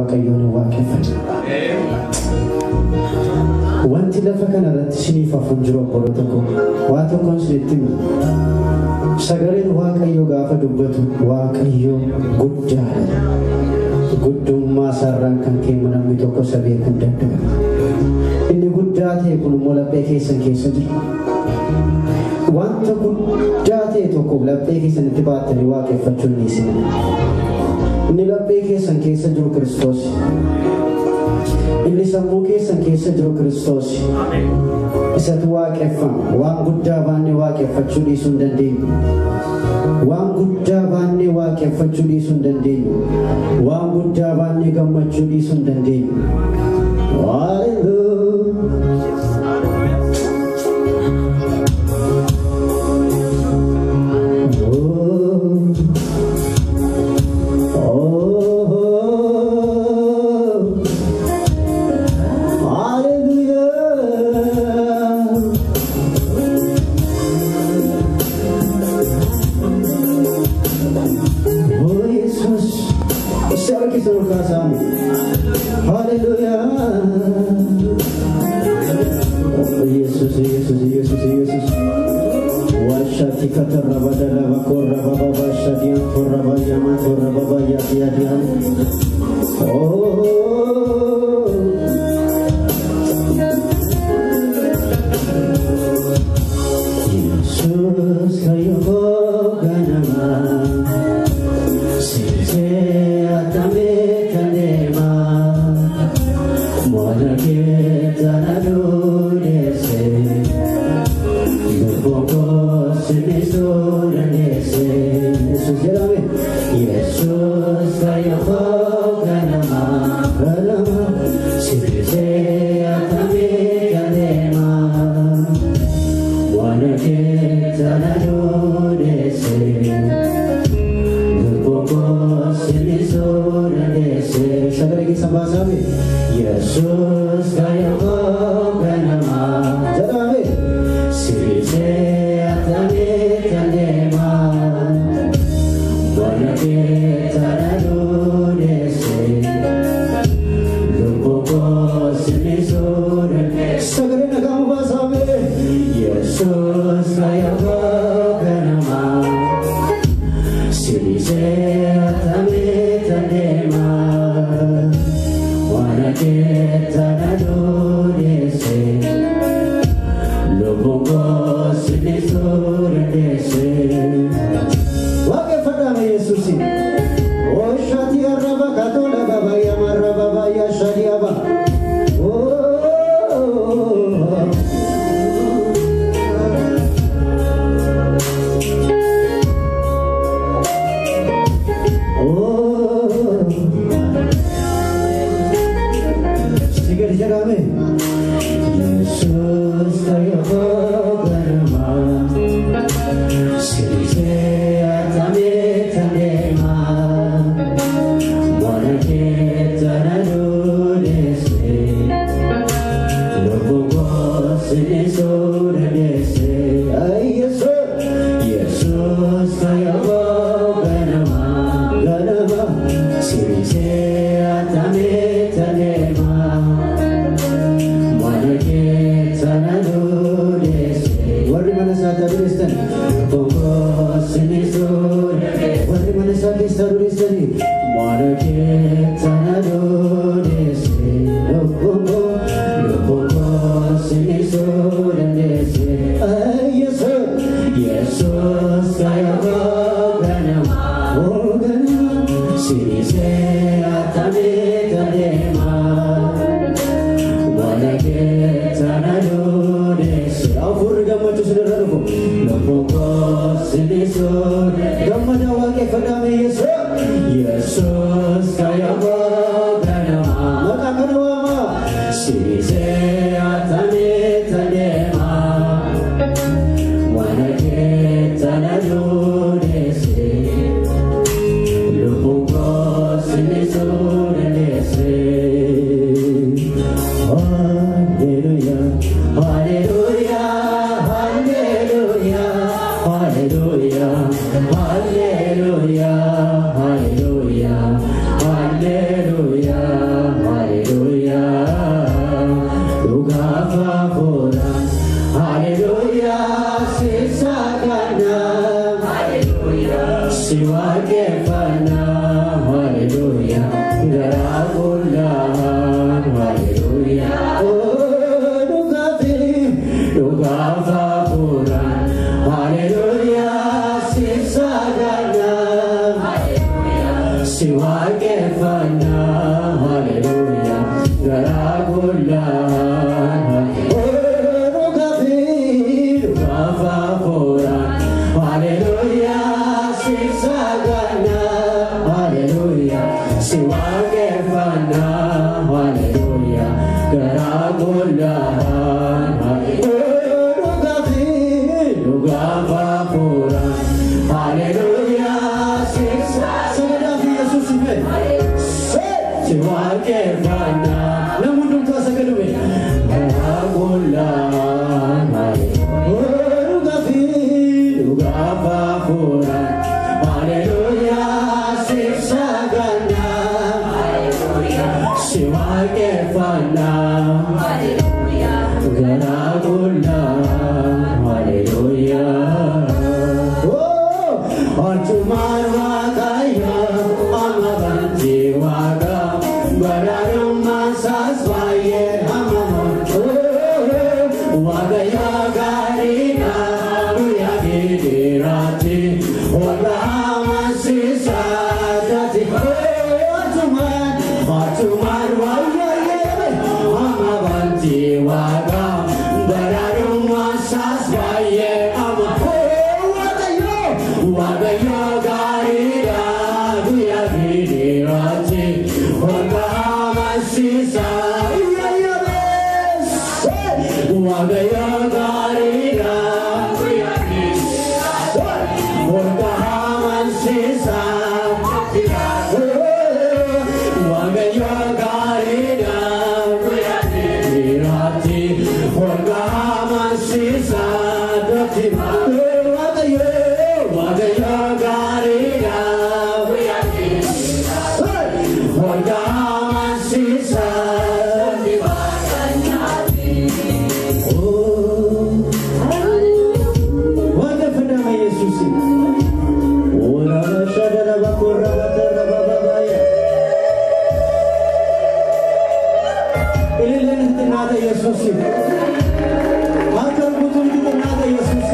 waaqayyoon waaqeffatu. Wanti lafa kanarratti isiniif hafuun jiru obbolo tokko waa tokkoon isinitti himu. Sagaleen waaqayyoo gaafa dubbatu waaqayyoo guddaadha. Guddummaa isaarraan kan keemu namni tokko isa beekuu hin danda'u. Inni guddaa ta'e kun immoo laphee keessan keessa jira. Wanta guddaa ta'e tokko laphee keessanitti baattanii waaqeffachuun ni isin. Inni laphee keessan keessa jiru Kiristoos. Inni sammuu keessan keessa jiru Kiristoos. Isatu waaqeffama. Waan guddaa baannee waaqeffachuu dhiisuu hin dandeenyu. Waan guddaa baannee waaqeffachuu dhiisuu hin dandeenyu. Waan guddaa baannee gammachuu dhiisuu hin dandeenyu. Hallelujah, hallelujah, hallelujah. garagulan haleluya duga fafuran haleluya sisagana haleluya siwa kefana haleluya garagulan duga fafuran haleluya sisagana haleluya siwa kefana haleluya garagulan duga fafuran haleluya sisagana Yesus siwa kefana namun dum tasagaluwe garagulan duga fafuran haleluya sisagana siwa kefana haleluya garagulan haleluya Arjuman wakaya amaban jiwaga bararum masaswaye amamon wagaya garina yagidirati wagamasisa dati Arjuman wakaya amaban jiwaga bararum masaswaye wagaya garira duya gidirati wagamasisa wagaya garira duya gidirati wagamasisa wagaya garira duya gidirati wagamasisa wagaya garira wagamasisa wagafana Yesus ora shadara bakora batara babaya illen nada Yesus akar butul kita nada Yesus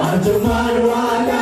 Arjuman